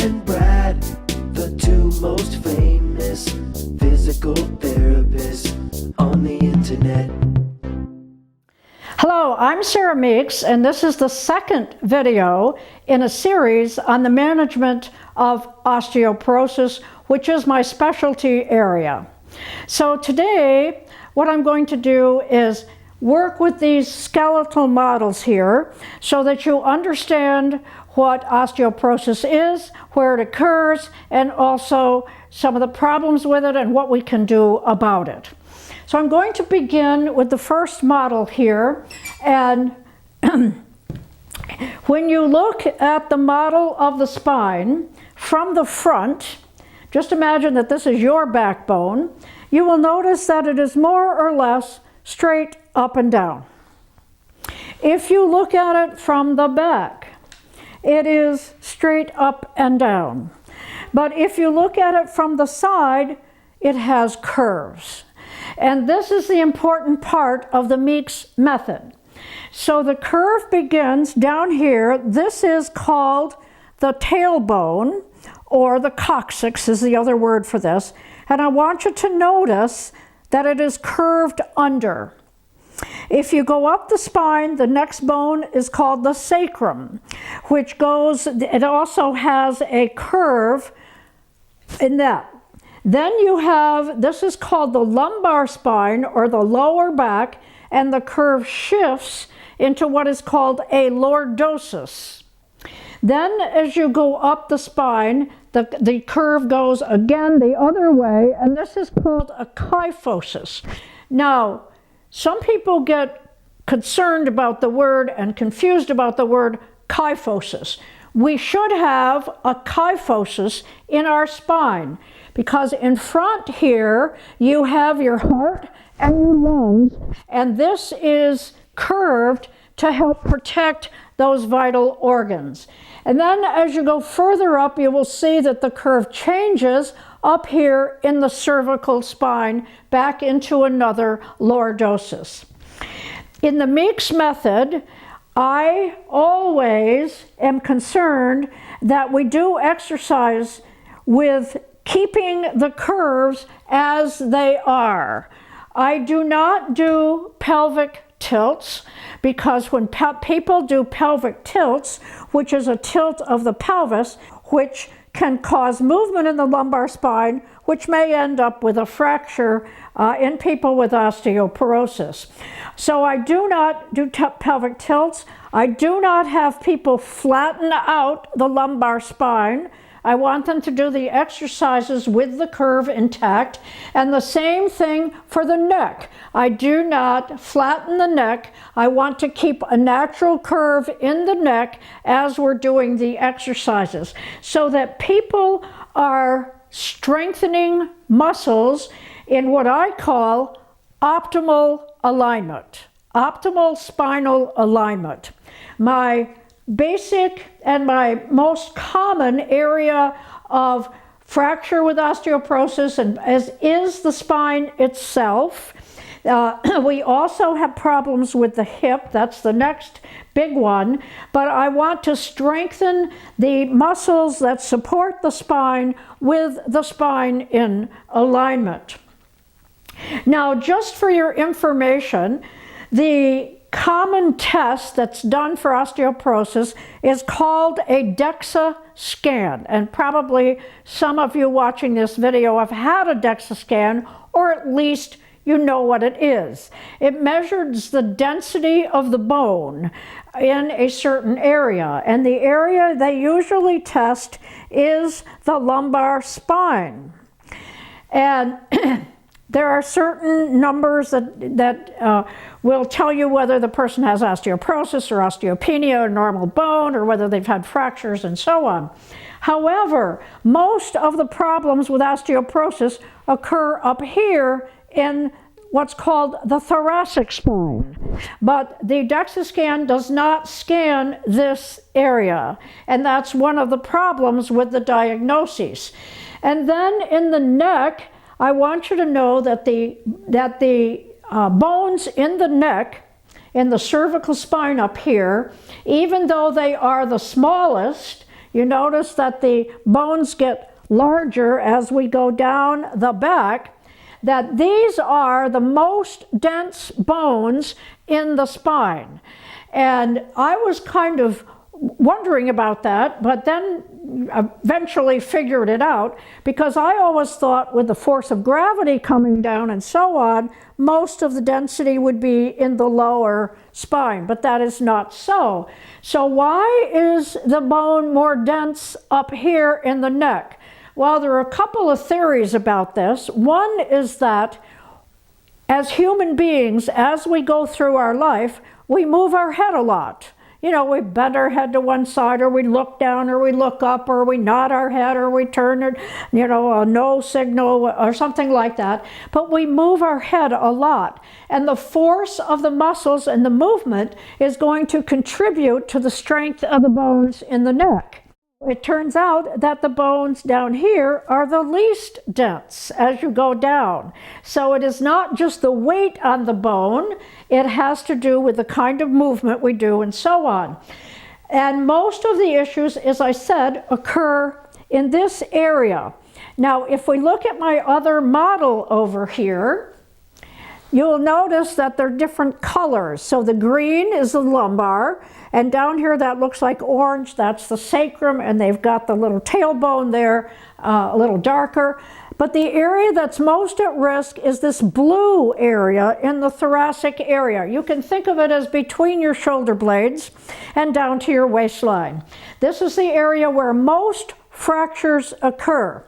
and Brad, the two most famous physical therapists on the internet. Hello, I'm Sara Meeks, and this is the second video in a series on the management of osteoporosis, which is my specialty area. So today, what I'm going to do is work with these skeletal models here so that you understand what osteoporosis is, where it occurs, and also some of the problems with it and what we can do about it. So I'm going to begin with the first model here, and when you look at the model of the spine from the front, just imagine that this is your backbone, you will notice that it is more or less straight up and down. If you look at it from the back, it is straight up and down. But if you look at it from the side, it has curves. And this is the important part of the Meeks method. So the curve begins down here. This is called the tailbone, or the coccyx is the other word for this. And I want you to notice that it is curved under. If you go up the spine, the next bone is called the sacrum, which goes, it also has a curve in that. Then you have, this is called the lumbar spine, or the lower back, and the curve shifts into what is called a lordosis. Then as you go up the spine, the curve goes again the other way, and this is called a kyphosis. Now, some people get concerned about the word and confused about the word kyphosis. We should have a kyphosis in our spine, because in front here you have your heart and your lungs, and this is curved to help protect those vital organs. And then as you go further up, you will see that the curve changes up here in the cervical spine back into another lordosis. In the Meeks method, I always am concerned that we do exercise with keeping the curves as they are. I do not do pelvic tilts, because when people do pelvic tilts, which is a tilt of the pelvis, which can cause movement in the lumbar spine, which may end up with a fracture in people with osteoporosis. So I do not do pelvic tilts. I do not have people flatten out the lumbar spine. I want them to do the exercises with the curve intact, and the same thing for the neck. I do not flatten the neck. I want to keep a natural curve in the neck as we're doing the exercises, so that people are strengthening muscles in what I call optimal alignment, optimal spinal alignment. My basic and my most common area of fracture with osteoporosis, and as is the spine itself. We also have problems with the hip. That's the next big one. But I want to strengthen the muscles that support the spine with the spine in alignment. Now, just for your information, the common test that's done for osteoporosis is called a DEXA scan, and probably some of you watching this video have had a DEXA scan, or at least you know what it is. It measures the density of the bone in a certain area, and the area they usually test is the lumbar spine. And there are certain numbers that will tell you whether the person has osteoporosis or osteopenia or normal bone, or whether they've had fractures and so on. However, most of the problems with osteoporosis occur up here in what's called the thoracic spine. But the DEXA scan does not scan this area, and that's one of the problems with the diagnosis. And then in the neck, I want you to know that the bones in the neck, in the cervical spine up here, even though they are the smallest, You notice that the bones get larger as we go down the back, that these are the most dense bones in the spine. And I was kind of wondering about that, but then eventually figured it out, because I always thought with the force of gravity coming down and so on, most of the density would be in the lower spine, but that is not so. So why is the bone more dense up here in the neck? Well, there are a couple of theories about this. One is that as human beings, as we go through our life, we move our head a lot. You know, we bend our head to one side, or we look down, or we look up, or we nod our head, or we turn it, you know, a no signal or something like that. But we move our head a lot. And the force of the muscles and the movement is going to contribute to the strength of the bones in the neck. It turns out that the bones down here are the least dense as you go down. So it is not just the weight on the bone, it has to do with the kind of movement we do and so on. And most of the issues, as I said, occur in this area. Now, if we look at my other model over here, you'll notice that they're different colors. So the green is the lumbar, and down here that looks like orange, that's the sacrum, and they've got the little tailbone there, a little darker. But the area that's most at risk is this blue area in the thoracic area. You can think of it as between your shoulder blades and down to your waistline. This is the area where most fractures occur.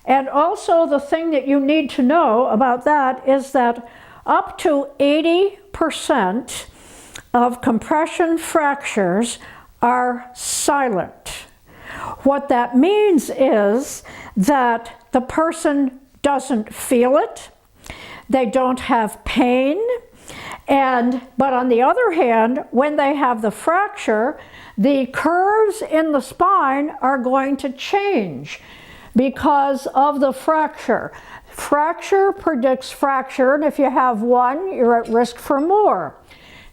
And also the thing that you need to know about that is that up to 80% of compression fractures are silent. What that means is that the person doesn't feel it, they don't have pain, but on the other hand, when they have the fracture, the curves in the spine are going to change because of the fracture. Fracture predicts fracture, and if you have one, you're at risk for more.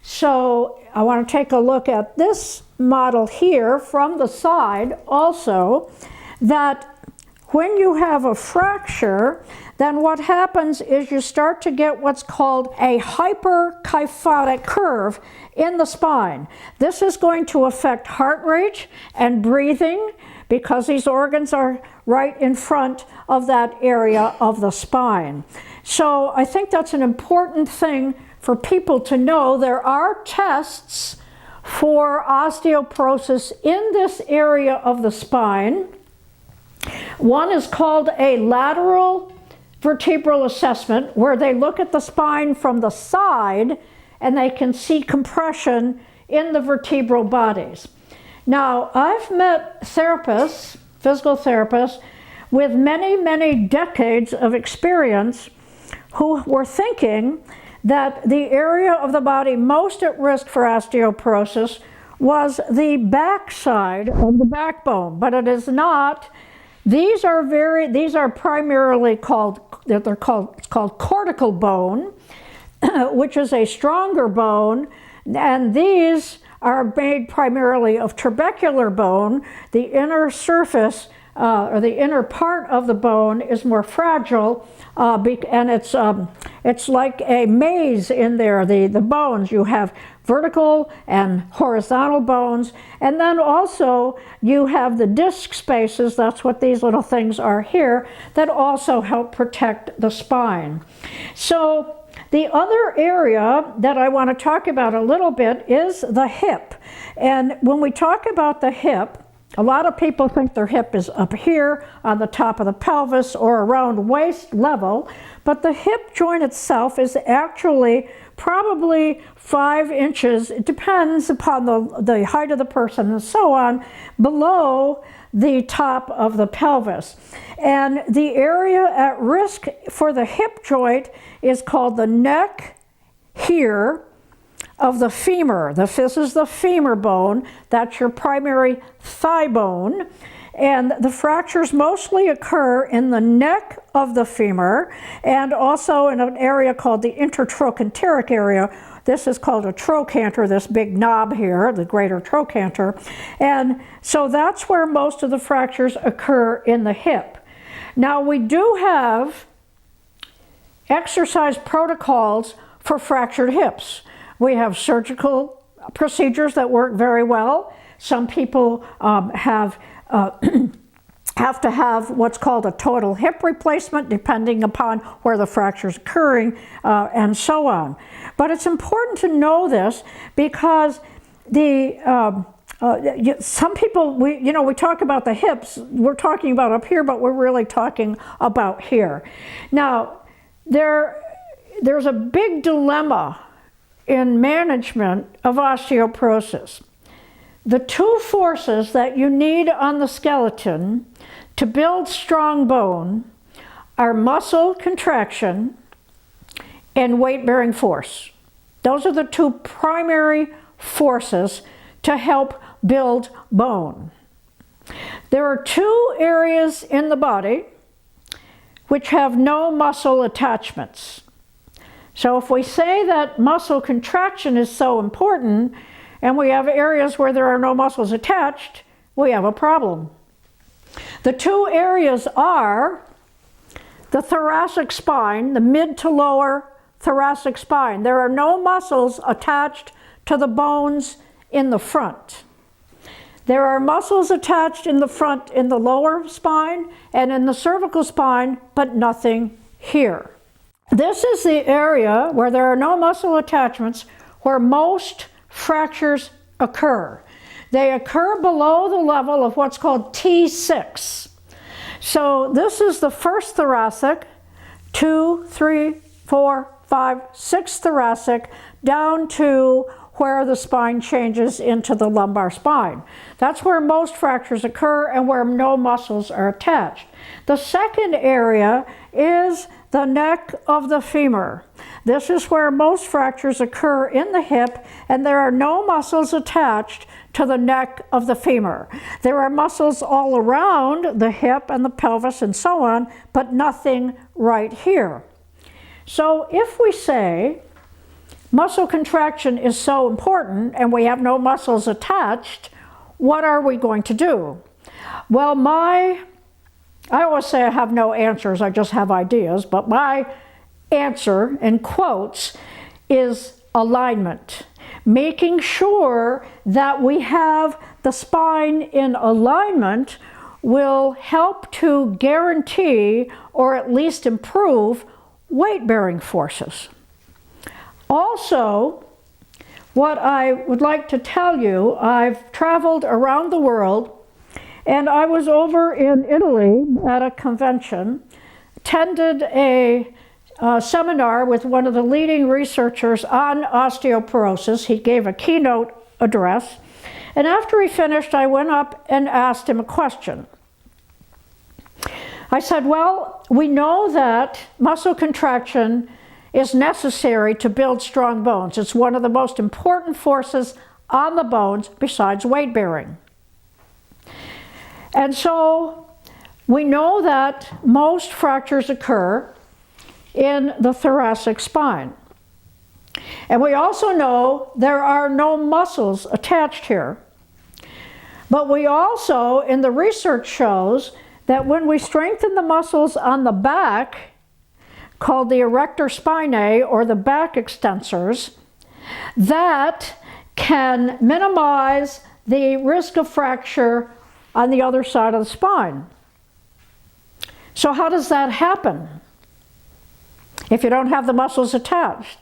So I want to take a look at this model here from the side also, that when you have a fracture, then what happens is you start to get what's called a hyperkyphotic curve in the spine. This is going to affect heart rate and breathing, because these organs are right in front of that area of the spine. So I think that's an important thing for people to know. There are tests for osteoporosis in this area of the spine. One is called a lateral vertebral assessment, where they look at the spine from the side and they can see compression in the vertebral bodies. Now, I've met therapists, physical therapists, with many, many decades of experience who were thinking that the area of the body most at risk for osteoporosis was the back side of the backbone, but it is not. These are primarily called cortical bone, which is a stronger bone, and these are made primarily of trabecular bone. The inner surface or the inner part of the bone is more fragile, and it's like a maze in there. The bones, you have vertical and horizontal bones, and then also you have the disc spaces, that's what these little things are here, that also help protect the spine. So the other area that I want to talk about a little bit is the hip. And when we talk about the hip, a lot of people think their hip is up here on the top of the pelvis or around waist level, but the hip joint itself is actually probably 5 inches, it depends upon the height of the person and so on, below the top of the pelvis. And the area at risk for the hip joint is called the neck here of the femur. This is the femur bone. That's your primary thigh bone. And the fractures mostly occur in the neck of the femur and also in an area called the intertrochanteric area. This is called a trochanter, this big knob here, the greater trochanter. And so that's where most of the fractures occur in the hip. Now we do have exercise protocols for fractured hips. We have surgical procedures that work very well. Some people have to have what's called a total hip replacement depending upon where the fracture is occurring and so on. But it's important to know this because some people, we talk about the hips, we're talking about up here, but we're really talking about here. Now, there's a big dilemma in management of osteoporosis. The two forces that you need on the skeleton to build strong bone are muscle contraction and weight-bearing force. Those are the two primary forces to help build bone. There are two areas in the body which have no muscle attachments. So if we say that muscle contraction is so important, and we have areas where there are no muscles attached, we have a problem. The two areas are the thoracic spine, the mid to lower thoracic spine. There are no muscles attached to the bones in the front. There are muscles attached in the front in the lower spine and in the cervical spine, but nothing here. This is the area where there are no muscle attachments where most fractures occur. They occur below the level of what's called T6. So this is the first thoracic, 2, 3, 4, 5, 6 thoracic, down to where the spine changes into the lumbar spine. That's where most fractures occur and where no muscles are attached. The second area is the neck of the femur. This is where most fractures occur in the hip, and there are no muscles attached to the neck of the femur. There are muscles all around the hip and the pelvis and so on, but nothing right here. So if we say muscle contraction is so important and we have no muscles attached, what are we going to do? Well, I always say I have no answers, I just have ideas, but my answer, in quotes, is alignment. Making sure that we have the spine in alignment will help to guarantee or at least improve weight-bearing forces. Also, what I would like to tell you, I've traveled around the world, and I was over in Italy at a convention, attended a seminar with one of the leading researchers on osteoporosis. He gave a keynote address, and after he finished, I went up and asked him a question. I said, well, we know that muscle contraction is necessary to build strong bones. It's one of the most important forces on the bones besides weight bearing. And so we know that most fractures occur in the thoracic spine. And we also know there are no muscles attached here. But we also, in the research shows, that when we strengthen the muscles on the back, called the erector spinae, or the back extensors, that can minimize the risk of fracture on the other side of the spine. So how does that happen if you don't have the muscles attached?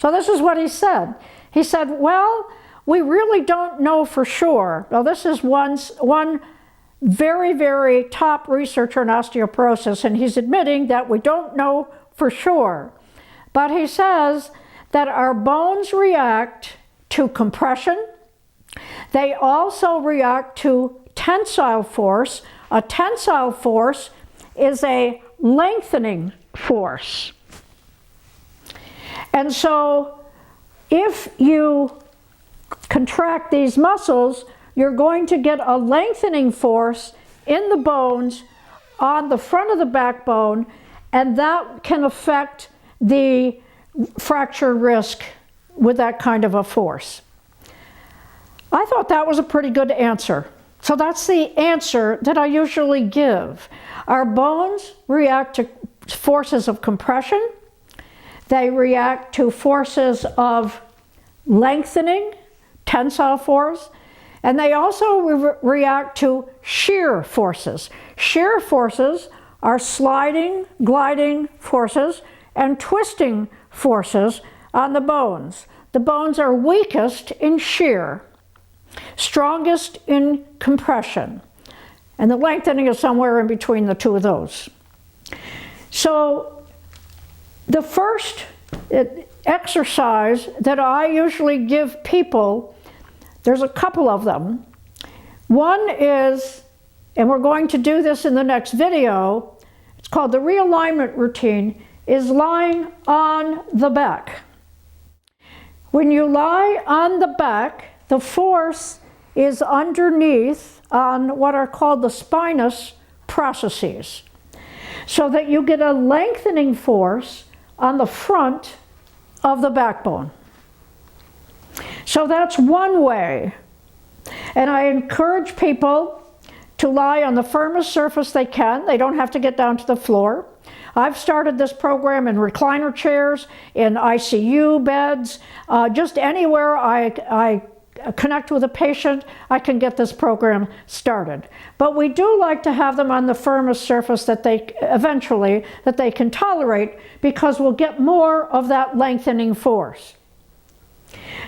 So this is what he said. He said, well, we really don't know for sure. Now this is one very, very top researcher in osteoporosis, and he's admitting that we don't know for sure. But he says that our bones react to compression. They also react to tensile force. A tensile force is a lengthening force. And so if you contract these muscles, you're going to get a lengthening force in the bones on the front of the backbone, and that can affect the fracture risk with that kind of a force? I thought that was a pretty good answer. So that's the answer that I usually give. Our bones react to forces of compression. They react to forces of lengthening, tensile force, and they also react to shear forces. Shear forces are sliding, gliding forces and twisting forces on the bones. The bones are weakest in shear, strongest in compression, and the lengthening is somewhere in between the two of those. So the first exercise that I usually give people, there's a couple of them. One is, and we're going to do this in the next video, it's called the realignment routine, is lying on the back. When you lie on the back, the force is underneath on what are called the spinous processes, so that you get a lengthening force on the front of the backbone. So that's one way. And I encourage people to lie on the firmest surface they can. They don't have to get down to the floor. I've started this program in recliner chairs, in ICU beds, just anywhere I connect with a patient, I can get this program started. But we do like to have them on the firmest surface that they eventually that they can tolerate, because we'll get more of that lengthening force.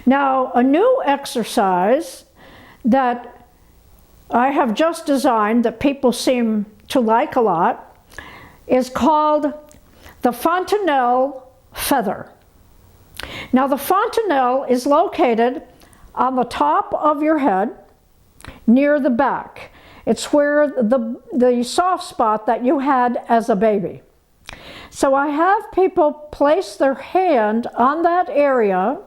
Now, a new exercise that I have just designed that people seem to like a lot is called the Fontanelle Feather. Now, the fontanelle is located on the top of your head, near the back. It's where the soft spot that you had as a baby. So I have people place their hand on that area,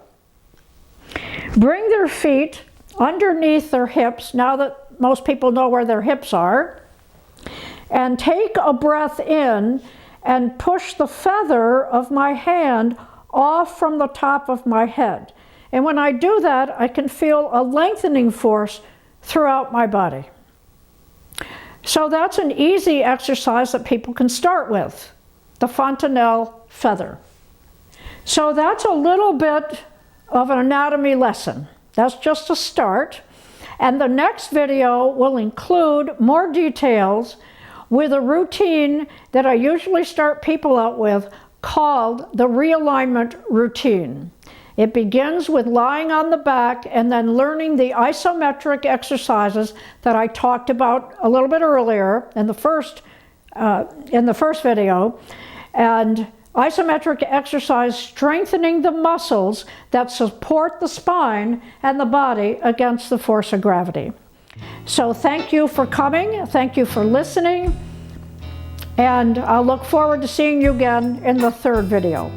bring their feet underneath their hips, now that most people know where their hips are, and take a breath in and push the feather of my hand off from the top of my head. And when I do that, I can feel a lengthening force throughout my body. So that's an easy exercise that people can start with, the Fontanelle Feather. So that's a little bit of an anatomy lesson. That's just a start. And the next video will include more details with a routine that I usually start people out with called the realignment routine. It begins with lying on the back and then learning the isometric exercises that I talked about a little bit earlier in the first video. And isometric exercise strengthening the muscles that support the spine and the body against the force of gravity. So thank you for coming, thank you for listening, and I'll look forward to seeing you again in the third video.